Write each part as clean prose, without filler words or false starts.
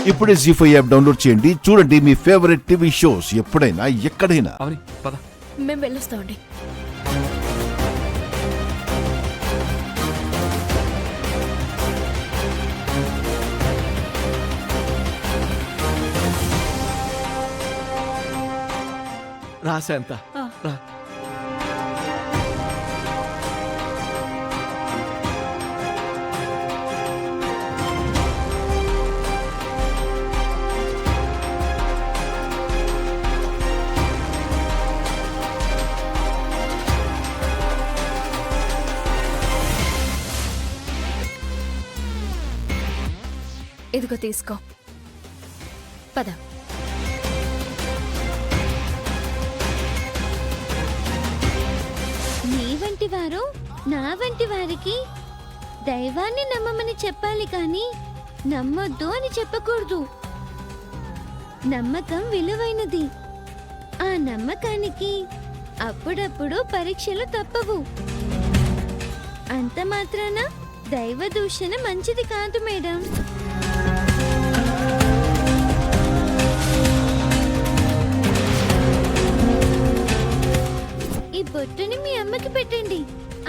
ఇప్పుడే జీ5 app download చేయండి. చూడండి మీ ఫేవరెట్ టీవీ షోస్ ఎప్పుడైనా ఎక్కడైనా. అవని పద. మేము వెళ్ళొస్తామండి. రా శాంత, రా. ఇదిగో తీసుకో. పద. నీ వంటి వారు నా వంటి వారికి దైవాన్ని నమ్మమని చెప్పాలి కానీ నమ్మొద్దు అని చెప్పకూడదు. నమ్మకం విలువైనది. ఆ నమ్మకానికి అప్పుడప్పుడు పరీక్షలు తప్పవు. అంత మాత్రాన దైవ దూషణ మంచిది కాదు మేడం. ఈ బొట్టుని మీ అమ్మకి పెట్టండి.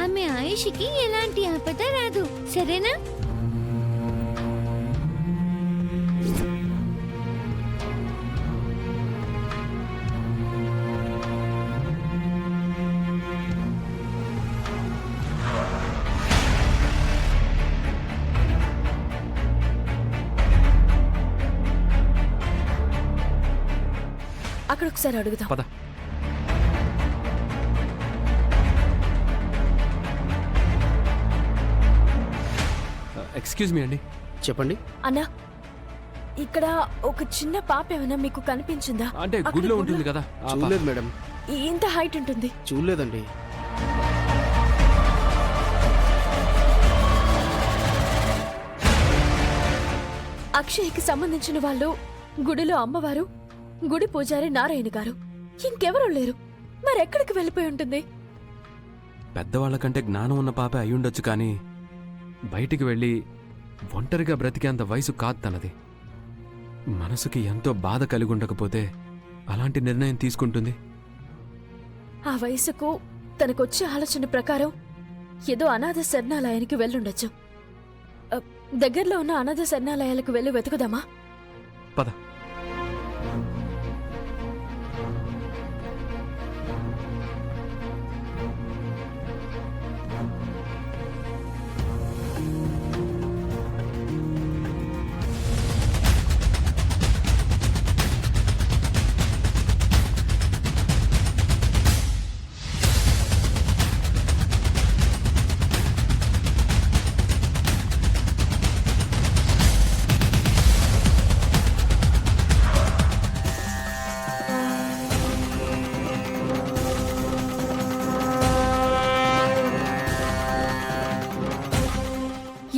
ఆమె ఆయుష్కి ఎలాంటి ఆపద రాదు, సరేనా? అక్కడ ఒకసారి అడుగుదాం. పద. ఎక్స్క్యూజ్ మీ అండి. చెప్పండి. అన్నా, ఇక్కడ ఒక చిన్న పాప ఏమైనా మీకు కనిపించిందా? అంటే అక్కడ గుడిలో ఉంటుంది కదా. చూడలేదు మేడం. ఇంత హైట్ ఉంటుంది. చూడలేదండి. అక్షయ్కి సంబంధించిన వాళ్ళు గుడిలో అమ్మవారు, గుడి పూజారి నారాయణ గారు, ఇంకెవరూ లేరు. మరెక్కడికి వెళ్ళిపోయి ఉంటుంది? పెద్దవాళ్ళ కంటే జ్ఞానం ఉన్న పాపే అయ్యుండొచ్చు, కానీ బయటికి వెళ్ళి ఒంటరిగా బ్రతికేంత వయసు కాదు తనది. మనసుకి ఎంతో బాధ కలిగి ఉండకపోతే అలాంటి నిర్ణయం తీసుకుంటుంది. ఆ వయసుకు తనకొచ్చే ఆలోచన ప్రకారం ఏదో అనాథ శరణాలయానికి వెళ్ళుండొచ్చు. దగ్గరలో ఉన్న అనాథ శరణాలయాలకు వెళ్ళి వెతుకుదామా? పద.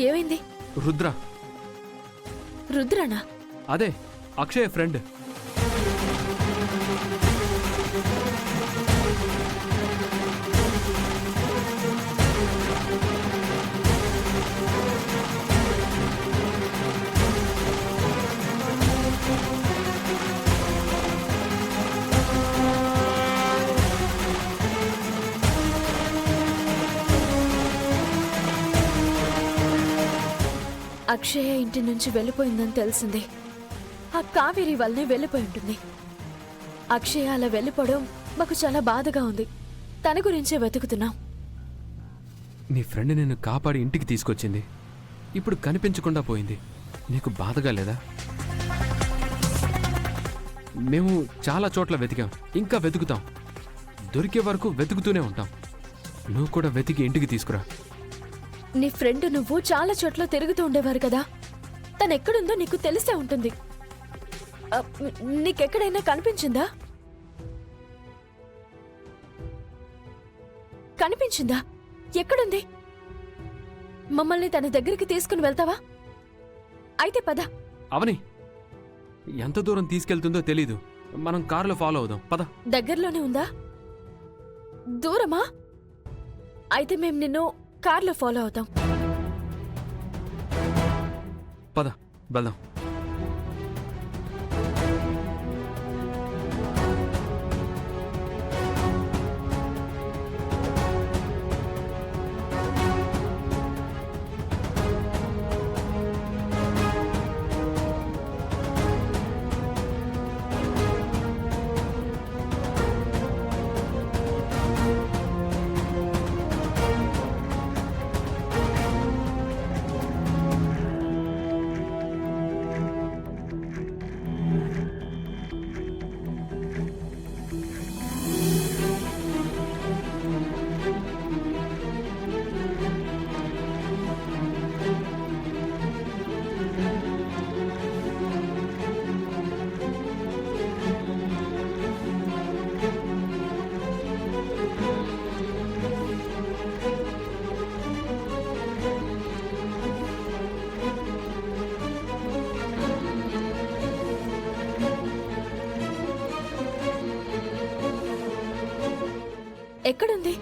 ఏమైంది? రుద్ర. రుద్రనా? అదే అక్షయ్ ఫ్రెండ్. అక్షయ ఇంటి నుంచి వెళ్ళిపోయిందని తెలిసింది. ఆ కావేరి వల్లనే వెళ్ళిపోయి ఉంటుంది. అక్షయ అలా వెళ్ళిపోవడం మాకు చాలా బాధగా ఉంది. తన గురించే వెతుకుతున్నాం. నీ ఫ్రెండ్ నిన్ను కాపాడి ఇంటికి తీసుకొచ్చింది, ఇప్పుడు కనిపించకుండా పోయింది. నీకు బాధగా లేదా? మేము చాలా చోట్ల వెతికాం, ఇంకా వెతుకుతాం. దొరికే వరకు వెతుకుతూనే ఉంటాం. నువ్వు కూడా వెతికి ఇంటికి తీసుకురా. నీ ఫ్రెండ్ నువ్వు చాలా చోట్ల తిరుగుతూ ఉండేవారు కదా, తనెక్కడుందో నీకు తెలిసే ఉంటుంది. నీకెక్కడైనా కనిపించిందా? కనిపించిందా? ఎక్కడుంది? మమ్మల్ని తన దగ్గరికి తీసుకుని వెళ్తావా? అయితే పద. అవని, ఎంత దూరం తీసుకెళ్తుందో తెలీదు. మనం కారులో ఫాలో అవుదాం. పద. దగ్గరలోనే ఉందా? దూరమా? అయితే మేం నిన్ను కార్లో ఫాలో అవుతాం. పద, వెళ్దాం. ఎక్కడుంది?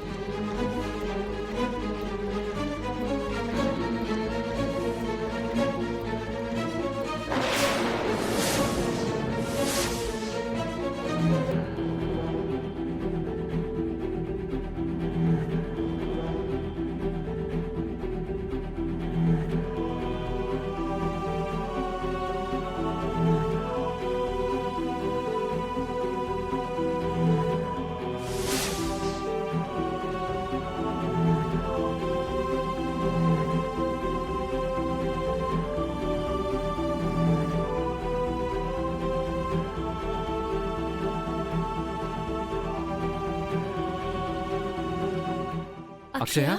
అక్షయ?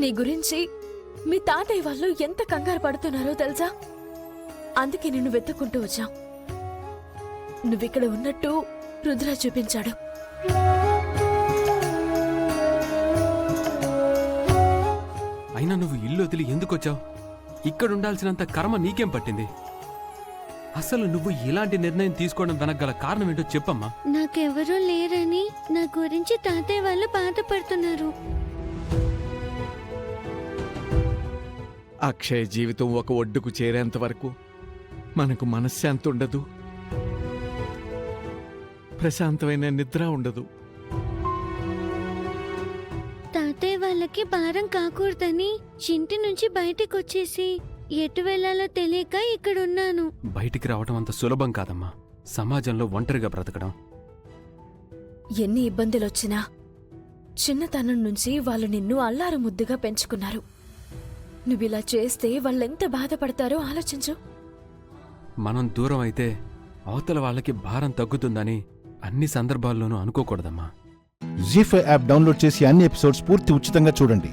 నీ గురించి మీ తాతయ్య వాళ్ళు ఎంత కంగారు పడుతున్నారో తెలుసా? అందుకే నిన్ను వెతుక్కుంటూ వచ్చాం. నువ్విక్కడ ఉన్నట్టు రుద్ర చూపించాడు. అయినా నువ్వు ఇల్లు వదిలి ఎందుకొచ్చావు? ఇక్కడుండాల్సినంత కర్మ నీకేం పట్టింది? అసలు నువ్వు ఇలాంటి నిర్ణయం తీసుకోవడం వెనకగల కారణం ఏంటో చెప్పమ్మా. నాకెవరూ లేరని నా గురించి తాతయ్య వాళ్ళు బాధపడుతున్నారు. అక్షయ్ జీవితం ఒక ఒడ్డుకు చేరేంత వరకు మనకు మనశ్శాంతి ఉండదు, ప్రశాంతమైన నిద్ర ఉండదు. తాతయ్య వాళ్ళకి భారం కాకూడదని ఇంటి నుంచి బయటికి వచ్చేసి ఎటు వెళ్లాలో తెలియక ఇక్కడున్నాను. బయటికి రావడం అంత సులభం కాదమ్మా. సమాజంలో ఒంటరిగా బ్రతకడం. ఎన్ని ఇబ్బందులొచ్చినా చిన్నతనం నుంచి వాళ్ళు నిన్ను అల్లారు ముద్దుగా పెంచుకున్నారు. నువ్విలా చేస్తే వాళ్ళెంత బాధపడతారో ఆలోచించు. మనం దూరం అయితే అవతల వాళ్ళకి భారం తగ్గుతుందని అన్ని సందర్భాల్లోనూ అనుకోకూడదమ్మా. జీ5 యాప్ డౌన్లోడ్ చేసి అన్ని ఎపిసోడ్స్ పూర్తి ఉచితంగా చూడండి.